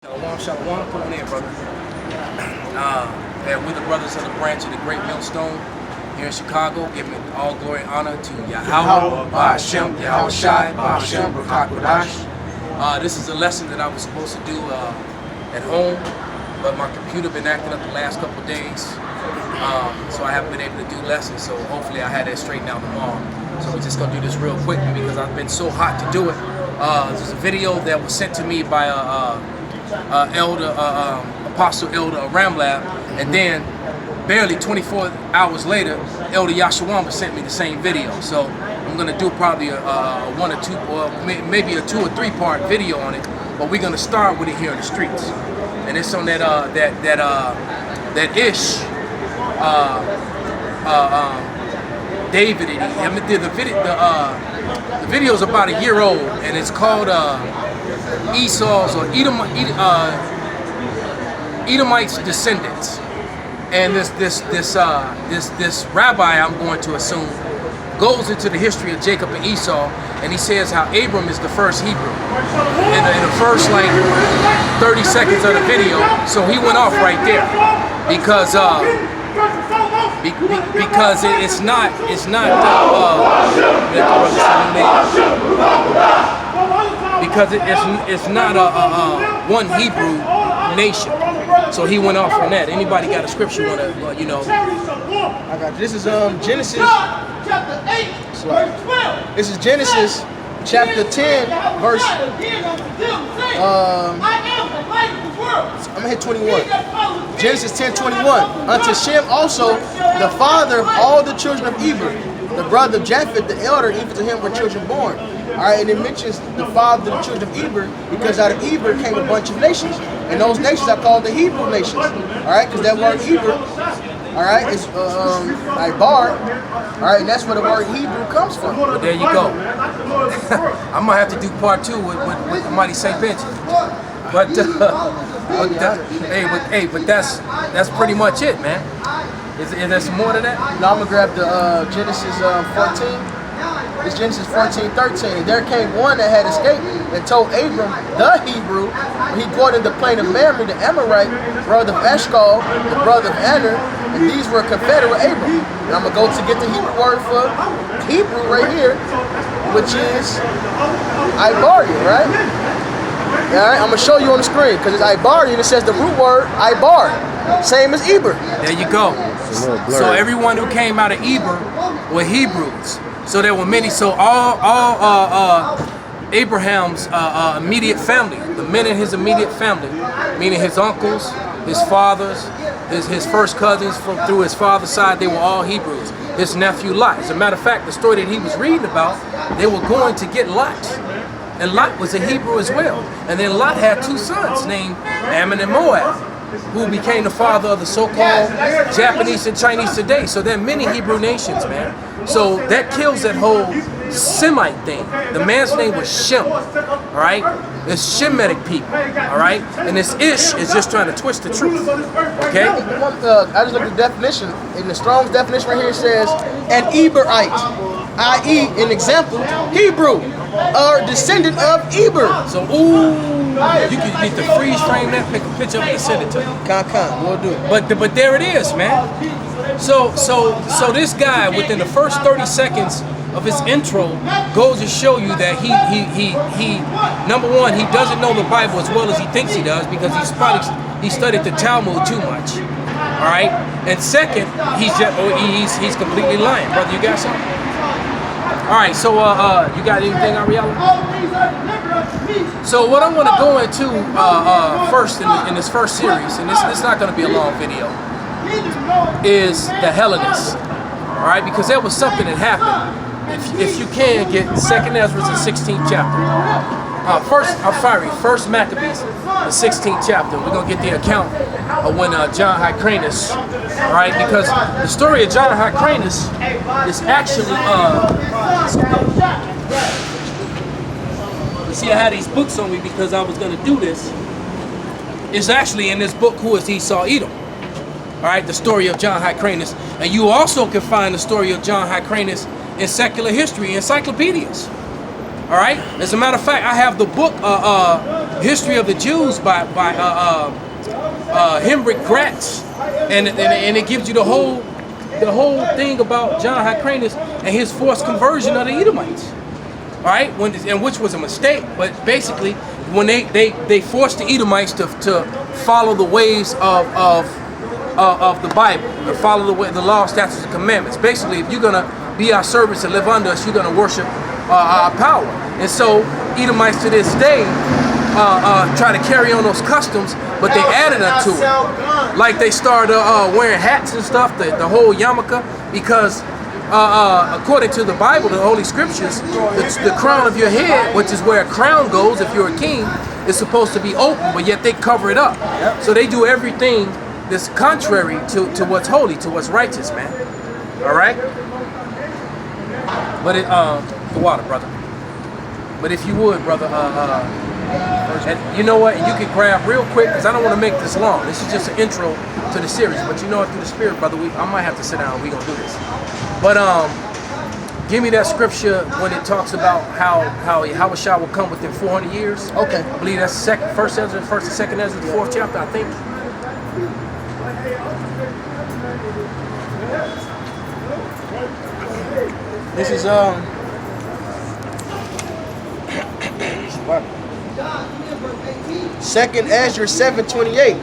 Shalom, shalom, come on in, brother. And we're the brothers of the branch of the Great Millstone here in Chicago, giving all glory and honor to Yahweh, Ba'ashem, Yahweh Shai, Ba'ashem, B'Kakwadash. This is a lesson that I was supposed to do at home, but my computer been acting up the last couple of days, so I haven't been able to do lessons, so hopefully I had that straightened out tomorrow. So we're just going to do this real quick because I've been so hot to do it. There's a video that was sent to me by Apostle Elder Ramlab, and then barely 24 hours later, Elder Yashawamba sent me the same video. So I'm gonna do probably a one or two, or maybe a 2 or 3 part video on it. But we're gonna start with it here in the streets, and it's on that Ish David. The video's about a year old, and it's called Esau's or Edomites' descendants. And this rabbi, I'm going to assume, goes into the history of Jacob and Esau, and he says how Abram is the first Hebrew in the first like 30 seconds of the video. So he went off right there because it's not one Hebrew nation. So he went off on that. Anybody got a scripture you want to, I got this is Genesis chapter 8 verse 12. This is Genesis chapter 10 verse I'm gonna hit 21. Genesis 10:21. Unto Shem also, the father of all the children of Eber, the brother of Japheth, the elder, even to him were children born. Alright, and it mentions the father of the children of Eber because out of Eber came a bunch of nations. And those nations are called the Hebrew nations. Alright, because that word Eber, alright, is Ibar. Alright, and that's where the word Hebrew comes from. Well, there you go. I might have to do part 2 with the mighty Saint Benjamin. But but that's pretty much it, man. Is there some more to that? Now I'm gonna grab the Genesis 14. It's Genesis 14:13. There came one that had escaped and told Abram, the Hebrew, when he dwelt in the plain of Mamre, the Amorite, brother of Eshcol, the brother of Aner, and these were confederate with Abram. And I'm gonna go to get the Hebrew word for Hebrew right here, which is Ibari, right? Alright, I'm gonna show you on the screen because it's Ibari and it says the root word Ibar, same as Eber. There you go. So everyone who came out of Eber were Hebrews. So there were many. So all Abraham's immediate family, the men in his immediate family, meaning his uncles, his fathers, his first cousins through his father's side, they were all Hebrews. His nephew Lot. As a matter of fact, the story that he was reading about, they were going to get Lot. And Lot was a Hebrew as well. And then Lot had 2 sons named Ammon and Moab, who became the father of the so-called Japanese and Chinese today. So there are many Hebrew nations, man. So that kills that whole Semite thing. The man's name was Shem, all right? It's Shemitic people, all right? And this Ish is just trying to twist the truth, okay? I just looked at the definition. In the Strong's definition right here, it says, an Eberite, i.e., an example, Hebrew, or descendant of Eber. So, you can get the freeze frame that, make a picture of it and send it to you. We'll do it. But there it is, man. So this guy, within the first 30 seconds of his intro, goes to show you that he number one, he doesn't know the Bible as well as he thinks he does because he studied the Talmud too much. All right, and second, he's completely lying, brother. You got something? All right, so you got anything, Ariella? So what I'm going to go into first in this first series, and this is not going to be a long video, is the Hellenists. All right, because there was something that happened. If you can get 2nd Ezra, the 16th chapter. First Maccabees, the 16th chapter. We're going to get the account of when John Hyrcanus, all right, because the story of John Hyrcanus is actually, you see, I had these books on me because I was going to do this. It's actually in this book, Who is Esau Edom? All right, the story of John Hyrcanus. And you also can find the story of John Hyrcanus in secular history encyclopedias. All right. As a matter of fact, I have the book History of the Jews by Henrik Gratz, and it gives you the whole thing about John Hyrcanus and his forced conversion of the Edomites. All right, which was a mistake, but basically when they forced the Edomites to follow the ways of the Bible, to follow the law, statutes, and commandments. Basically, if you're gonna be our servants and live under us, you're gonna worship our power. And so Edomites to this day try to carry on those customs, but they added unto it. Like they started wearing hats and stuff, the whole yarmulke, because according to the Bible, the Holy Scriptures, the crown of your head, which is where a crown goes if you're a king, is supposed to be open, but yet they cover it up. So they do everything that's contrary to what's holy, to what's righteous, man. All right? But the water, brother. But if you would, brother, and you know what? You can grab real quick, because I don't want to make this long. This is just an intro to the series. But you know what? Through the Spirit, brother, I might have to sit down and we're going to do this. But give me that scripture when it talks about how Yahushua will come within 400 years. Okay. I believe that's first and second Ezra, the 4th chapter, I think. This is Second Ezra 7:28.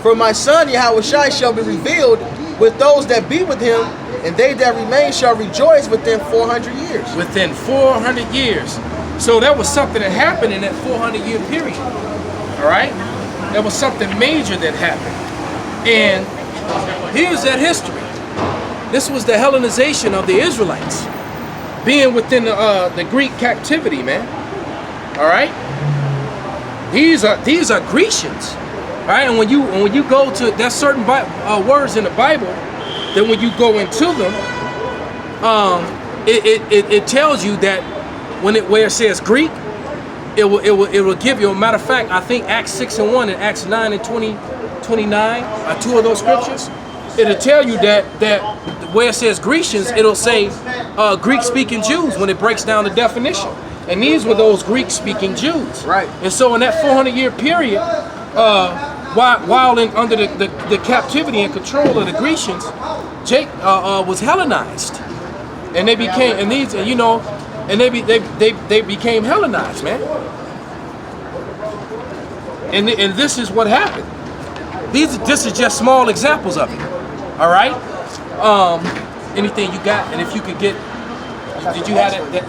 For my son Yahushua shall be revealed with those that be with him, and they that remain shall rejoice within 400 years. Within 400 years. So that was something that happened in that 400-year period. All right? There was something major that happened. And here's that history. This was the Hellenization of the Israelites, being within the Greek captivity, man. All right? These are Grecians. All right? And when you go to, there's certain words in the Bible that when you go into them, it tells you that where it says Greek, it will give you. A matter of fact, I think Acts 6:1 and Acts 9 and 29 are two of those scriptures. It'll tell you that where it says Grecians, it'll say Greek-speaking Jews when it breaks down the definition. And these were those Greek-speaking Jews. Right. And so in that 400-year period, while under the captivity and control of the Grecians, Jake was Hellenized, and they became they became Hellenized, man. And this is what happened. This is just small examples of it. All right. Anything you got, and if you could get, did you have that?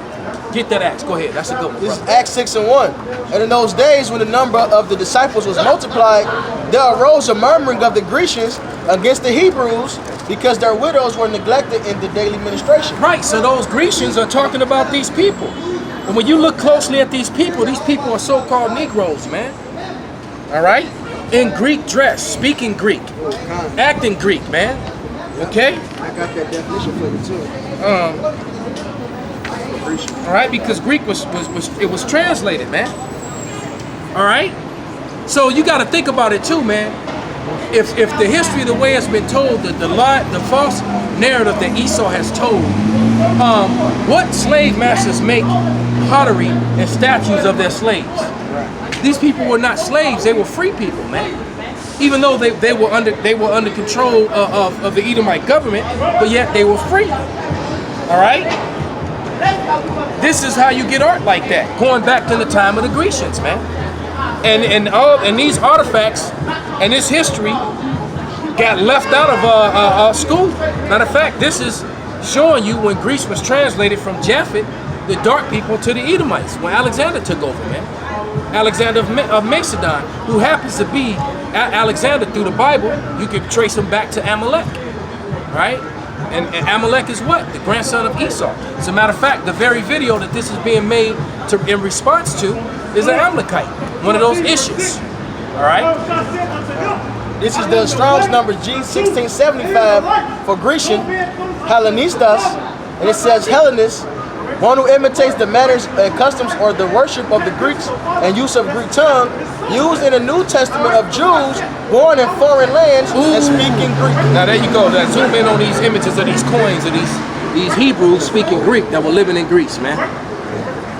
Get that Acts. Go ahead. That's a good one. This is Acts 6:1. And in those days, when the number of the disciples was multiplied, there arose a murmuring of the Grecians against the Hebrews, because their widows were neglected in the daily ministration. Right. So those Grecians are talking about these people. And when you look closely at these people are so-called Negroes, man. All right. In Greek dress, speaking Greek, acting Greek, man. Okay. I got that definition for you too. All right, because Greek was translated, man. All right, so you got to think about it too, man. If the history, the way it's been told, the false narrative that Esau has told, what slave masters make pottery and statues of their slaves? These people were not slaves; they were free people, man. Even though they were under control of the Edomite government, but yet they were free. All right. This is how you get art like that, going back to the time of the Grecians, man. And these artifacts and this history got left out of school. Matter of fact, this is showing you when Greece was translated from Japhet, the dark people, to the Edomites, when Alexander took over, man. Alexander of Macedon, who happens to be Alexander through the Bible. You can trace him back to Amalek, right? And Amalek is what? The grandson of Esau. As a matter of fact, the very video that this is being made in response to is an Amalekite, one of those issues. All right? This is the Strong's number G1675 for Grecian, Hellenistas, and it says Hellenist, one who imitates the manners and customs or the worship of the Greeks and use of Greek tongue, used in the New Testament of Jews born in foreign lands and speaking Greek. Now there you go. Now zoom in on these images of these coins of these Hebrews speaking Greek that were living in Greece, man.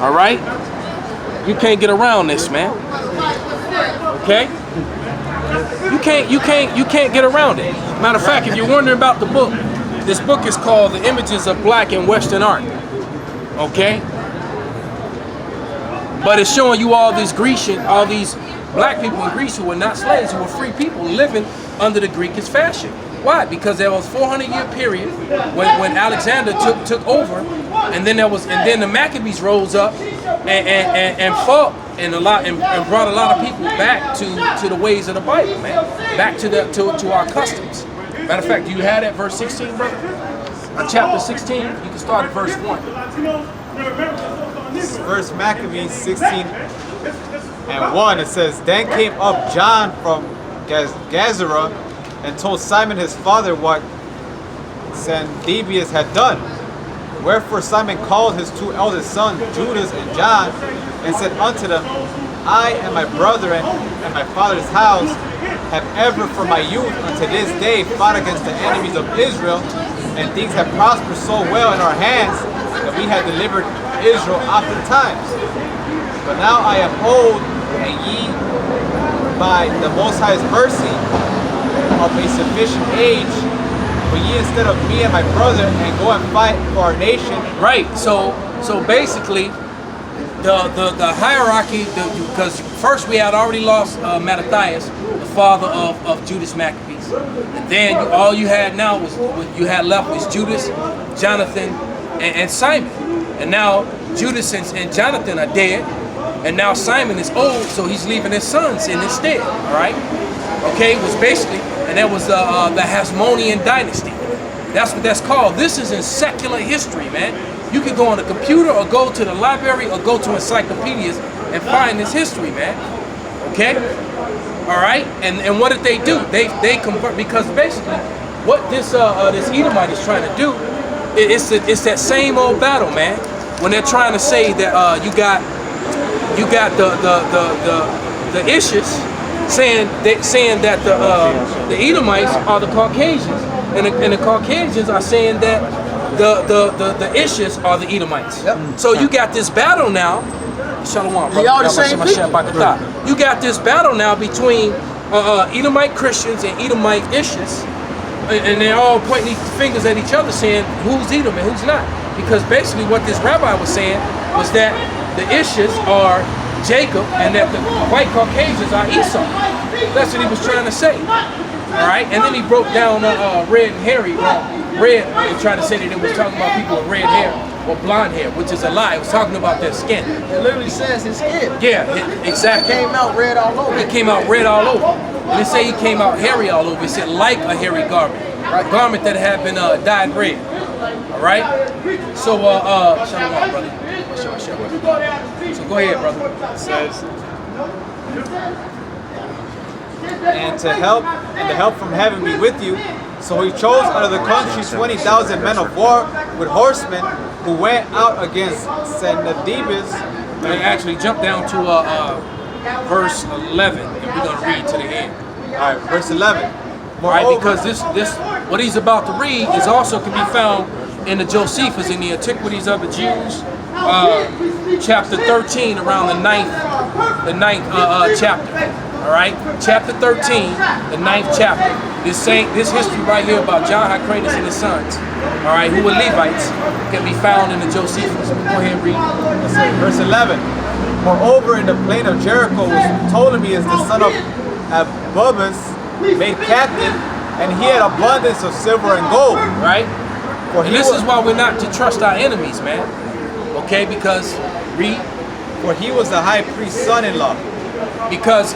All right? You can't get around this, man. Okay? You can't get around it. Matter of fact, if you're wondering about the book, this book is called The Images of Black and Western Art. Okay? But it's showing you all these black people in Greece who were not slaves, who were free people living under the Greekish fashion. Why? Because there was 400-year period when Alexander took over, and then the Maccabees rose up and fought and brought a lot of people back to the ways of the Bible, man, back to our customs. Matter of fact, do you have that verse 16, brother? Chapter 16, you can start at verse 1. First Maccabees 16 and 1, it says, Then came up John from Gazara and told Simon his father what Sandibius had done. Wherefore Simon called his two eldest sons, Judas and John, and said unto them, I and my brethren and my father's house have ever from my youth unto this day fought against the enemies of Israel, and things have prospered so well in our hands that we have delivered Israel oftentimes. But now I am old, and ye, by the Most High's mercy, of a sufficient age, but ye instead of me and my brother, and go and fight for our nation. Right. So basically, the hierarchy, because first we had already lost Mattathias, the father of Judas Maccabees, and then all you had now was left was Judas, Jonathan, and Simon, and now Judas and Jonathan are dead, and now Simon is old, so he's leaving his sons in his stead. All right. Okay, it was basically, and that was the Hasmonean dynasty. That's what that's called. This is in secular history, man. You can go on the computer or go to the library or go to encyclopedias and find this history, man. Okay? All right? And what did they do? They convert, because basically what this Edomite is trying to do, it's that same old battle, man. When they're trying to say that you got the Ishish saying that the Edomites are the Caucasians, and the Caucasians are saying that the Ishish are the Edomites. Yep. So you got this battle now. Shalom, brother. Y'all the same people. You got this battle now between Edomite Christians and Edomite Ishish, and they're all pointing fingers at each other, saying who's Edom and who's not. Because basically what this rabbi was saying was that the Ishish are Jacob, and that the white Caucasians are Esau. That's what he was trying to say. All right, and then he broke down red and hairy. Red, and tried to say that it was talking about people with red hair or blonde hair, which is a lie. It was talking about their skin. It literally says his skin. Yeah, exactly. It came out red all over. It came out red all over. It didn't say he came out hairy all over. It said like a hairy garment, right? Garment that had been dyed red. All right. So, shalom, brother. So go ahead, brother. It says, and the help from heaven be with you. So he chose out of the country 20,000 men of war with horsemen, who went out against Sennacherib. And actually jump down to verse 11, and we're gonna read to the end. All right, verse 11. All right, because this what he's about to read is also can be found in the Josephus, in the Antiquities of the Jews, chapter 13, around the ninth chapter. All right, chapter 13, the 9th chapter. This history right here about John Hyrcanus and his sons, all right, who were Levites, can be found in the Josephus. Go ahead and read. Let's say verse 11. Moreover, in the plain of Jericho was Ptolemy, the son of Abubus, made captain, and he had abundance of silver and gold. Right. And this is why we're not to trust our enemies, man. Okay, because read. For he was the high priest's son-in-law. Because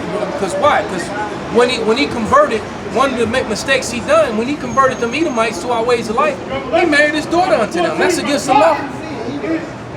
why? Because when he converted, one of the mistakes he done, when he converted them Edomites to our ways of life, he married his daughter unto them. That's against the law.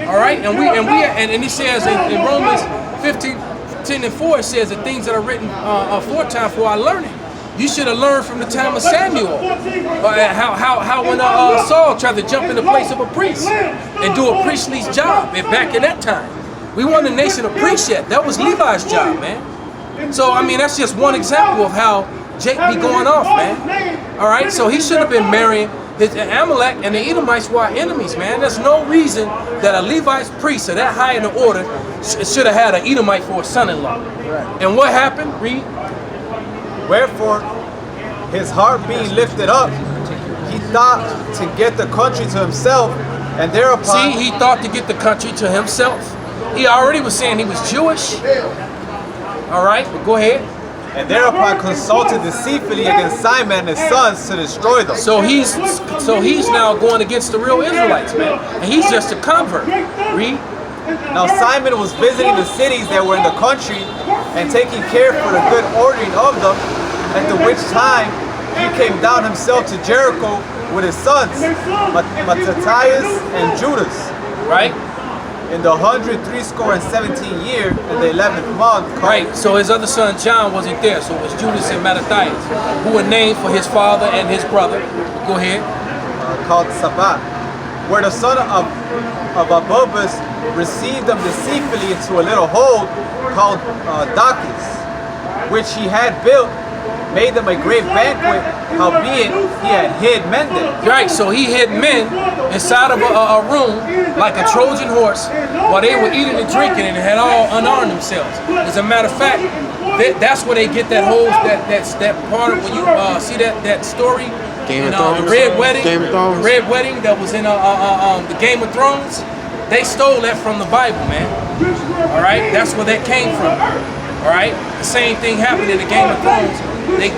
All right, and he says in Romans 15:4, it says the things that are written aforetime for our learning. You should have learned from the time of Samuel how when Saul tried to jump in the place of a priest and do a priestly job, and back in that time. We weren't a nation of priests yet. That was Levi's job, man. So, I mean, that's just one example of how Jake be going off, man. All right, so he should have been marrying Amalek and the Edomites were our enemies, man. There's no reason that a Levite's priest, or that high in the order, should have had an Edomite for a son-in-law. Right. And what happened? Read. Wherefore, his heart being lifted up, he thought to get the country to himself, and thereupon... See, he thought to get the country to himself. He already was saying he was Jewish. All right, but go ahead. And thereupon consulted deceitfully against Simon and his sons to destroy them. So he's now going against the real Israelites, man. And he's just a convert. Read. Now Simon was visiting the cities that were in the country and taking care for the good ordering of them, at the which time he came down himself to Jericho with his sons, Matthias and Judas. Right. In the 117th year, in the 11th month. Right, so his other son John wasn't there, so it was Judas and Matthias, who were named for his father and his brother. Go ahead. Called Sabbath, where the son of Abubus received them deceitfully into a little hold called Dachis, which he had built, made them a great banquet, howbeit he had hid men there. Right, so he hid men inside of a room like a Trojan horse while they were eating and drinking and had all unarmed themselves. As a matter of fact, that's where they get that whole that part of when you see that story in the Red Wedding, the Red Wedding that was in the Game of Thrones. They stole that from the Bible, man. All right, that's where that came from. All right, the same thing happened in the Game of Thrones. They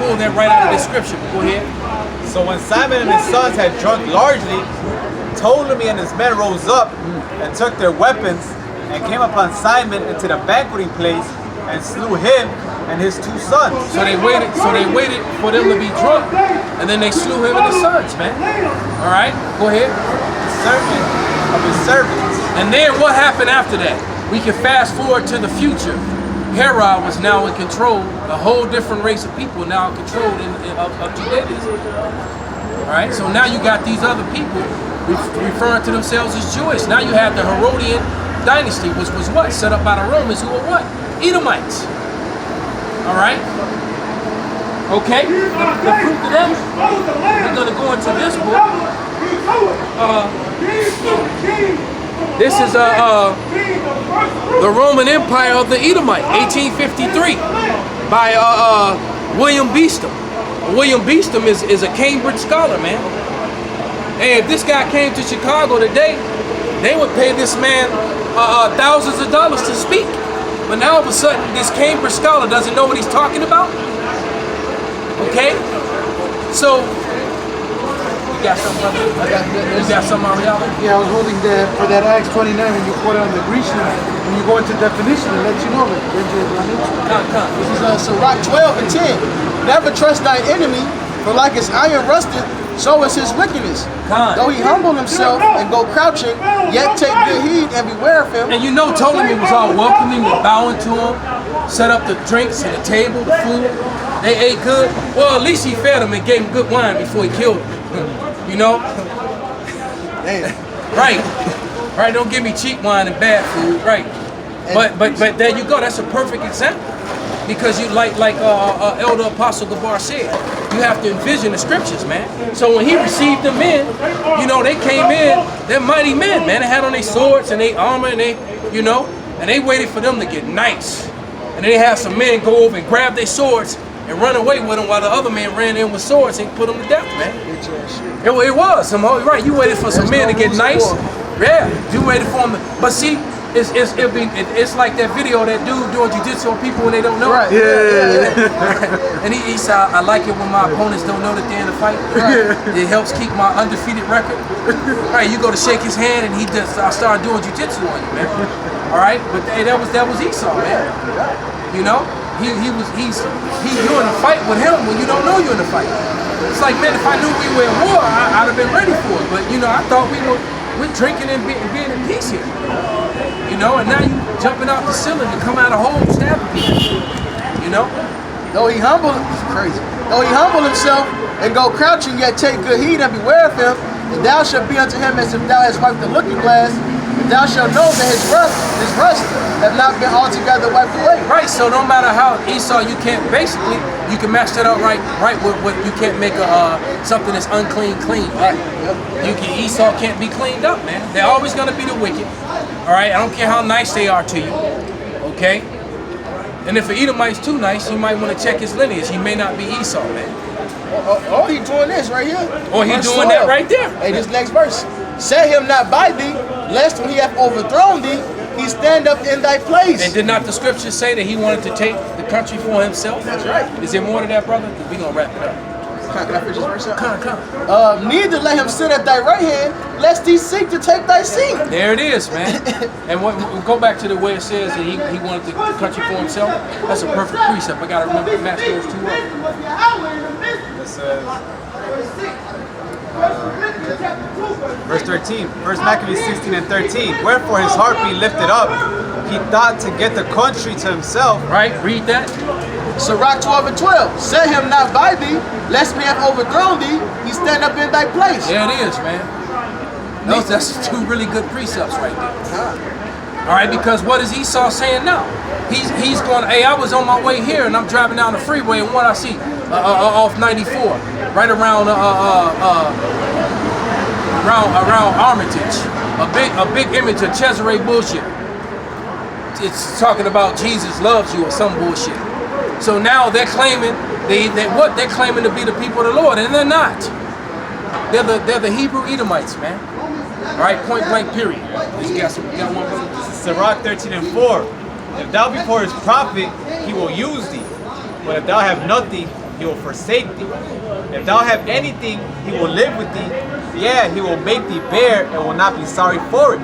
pulled that right out of the scripture. Go ahead. So when Simon and his sons had drunk largely, Ptolemy and his men rose up and took their weapons and came upon Simon into the banqueting place and slew him and his 2 sons. So they waited for them to be drunk, and then they slew him and his sons, man. All right, go ahead. The servant of his servants. And then what happened after that? We can fast forward to the future. Herod was now in control. A whole different race of people now controlled of Judaism. All right, so now you got these other people referring to themselves as Jewish. Now you have the Herodian dynasty, which was what? Set up by the Romans, who were what? Edomites. All right. Okay. The proof of that, we're going to go into this book. This is the Roman Empire of the Edomite, 1853, by William Beeston. William Beeston is a Cambridge scholar, man. Hey, if this guy came to Chicago today, they would pay this man thousands of dollars to speak. But now all of a sudden, this Cambridge scholar doesn't know what he's talking about. Okay? So, you got something, brother? You got something, Ariella? Yeah, I was holding for that Acts 29 when you quote on the Grecian, when you go into definition, it lets you know that. This is Sirach 12 and 10. Never trust thy enemy, for like his iron rusted, so is his wickedness. Though he humble himself and go crouching, yet take good heed and beware of him. And you know Ptolemy was all welcoming and bowing to him, set up the drinks and the table, the food. They ate good. Well, at least he fed them and gave them good wine before he killed them. You know? Right. Right, don't give me cheap wine and bad food. Right. But there you go. That's a perfect example. Because you like Elder Apostle Gabar said, you have to envision the scriptures, man. So when he received them in, you know, they came in, they're mighty men, man. They had on their swords and their armor and they, you know, and they waited for them to get nice. And they had some men go over and grab their swords and run away with them while the other man ran in with swords and put them to death, man. It was. Right, you waited for some men to get nice. Yeah, you waited for them. But see, it's like that video of that dude doing jiu-jitsu on people when they don't know. Right. Yeah. And he said, I like it when my opponents don't know that they're in the fight. Right. It helps keep my undefeated record. Right, you go to shake his hand and I started doing jiu-jitsu on you, man. All right, but hey, that was Esau, man. You know, you're in a fight with him when you don't know you're in a fight. It's like, man, if I knew we were in war, I'd have been ready for it. But you know, I thought we're drinking and being in peace here. You know, and now you jumping out the ceiling to come out of hole stabbing people. You know? Though he humble himself and go crouching, yet take good heed and beware of him, and thou shalt be unto him as if thou hast wiped the looking glass, and thou shalt know that his rust have not been altogether wiped away. Right, so no matter how Esau, you can match that up right with what you can't make something that's unclean clean. Right. Esau can't be cleaned up, man. They're always gonna be the wicked. All right, I don't care how nice they are to you. Okay. And if an Edomite's too nice, you might want to check his lineage. He may not be Esau, man. Oh, he doing this right here. Or he doing that right there. Hey, this next verse. Set him not by thee, lest when he hath overthrown thee, he stand up in thy place. And did not the scriptures say that he wanted to take the country for himself? That's right. Is there more to that, brother? Because we're going to wrap it up. Can I finish this verse up? Come. Neither let him sit at thy right hand, lest he seek to take thy seat. There it is, man. And go back to the way it says that he wanted the country for himself. That's a perfect precept. I got to remember to match those two up. It says, verse 13, 1 Maccabees 16 and 13. Wherefore his heart be lifted up, he thought to get the country to himself. Right, read that. Sirach 12 and 12. Set him not by thee, lest we have overthrown thee, he stand up in thy place. There it is, man. That's two really good precepts right there. All right, because what is Esau saying now? He's going, hey, I was on my way here and I'm driving down the freeway and what I see off 94, right around around Armitage, a big image of Cesare bullshit. It's talking about Jesus loves you or some bullshit. So now they're claiming they're claiming to be the people of the Lord, and they're not. They're the Hebrew Edomites, man. All right, point blank, period. You got one, brother? This is Sirach 13 and 4. If thou be for his prophet, he will use thee. But if thou have nothing, he will forsake thee. If thou have anything, he will live with thee. Yeah, he will make thee bear and will not be sorry for it.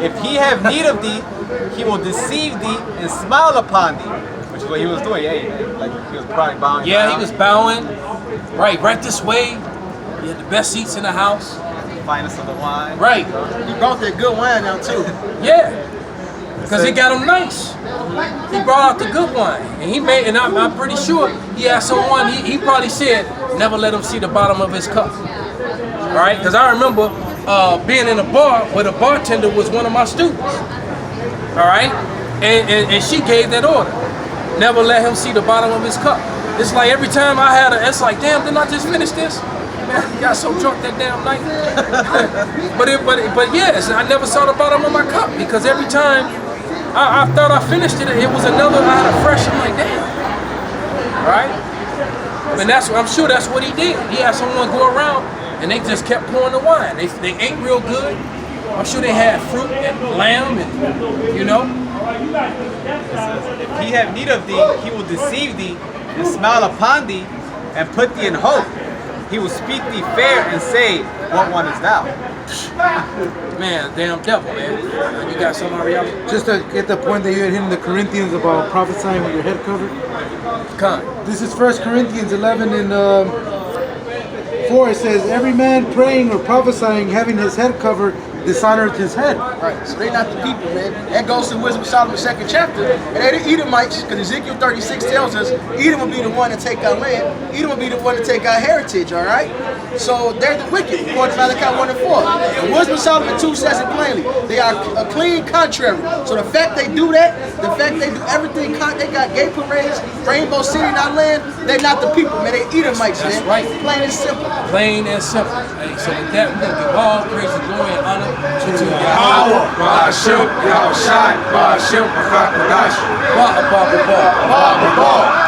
If he have need of thee, he will deceive thee and smile upon thee. Which is what he was doing. Yeah, like he was probably bowing. Yeah, down. he was bowing. Right this way. He had the best seats in the house. Finest of the wine. Right. He brought that good wine out too. Yeah. Because he got them nice. He brought out the good wine. And I'm pretty sure he had someone, he probably said, never let him see the bottom of his cup. All right? Because I remember being in a bar where the bartender was one of my students. All right? And she gave that order. Never let him see the bottom of his cup. It's like every time I had it's like, damn, didn't I just finish this? Man, I got so drunk that damn night. but yes, I never saw the bottom of my cup because every time I thought I finished it, it was another, I had a fresh, I'm like, damn. Right? And I'm sure that's what he did. He had someone go around and they just kept pouring the wine. They ate real good. I'm sure they had fruit and lamb and, you know. If he have need of thee, he will deceive thee and smile upon thee and put thee in hope. He will speak thee fair and say, what one is thou? Man, damn devil, man. You got something, Ariel? Just to get the point that you had hit in the Corinthians about prophesying with your head covered. Come. This is 1 Corinthians 11 and 4. It says, every man praying or prophesying having his head covered dishonored his head. Right, so they're not the people, man. That goes to Wisdom of Solomon 2nd chapter. And they're the Edomites, because Ezekiel 36 tells us Edom will be the one to take our land. Edom will be the one to take our heritage, all right? So they're the wicked, according to Malachi 1 and 4. And Wisdom of Solomon 2 says it plainly. They are a clean contrary. So the fact they do that, the fact they do everything, they got gay parades, Rainbow City in our land, they're not the people, man. They Edomites, That's man. right. Plain and simple. Plain and simple. Hey, so with that, we're going to give all praise and glory and honor to Yahweh, Ba'ashem, Yahweh Shai, Ba'ashem, Ba'akadash. Ba.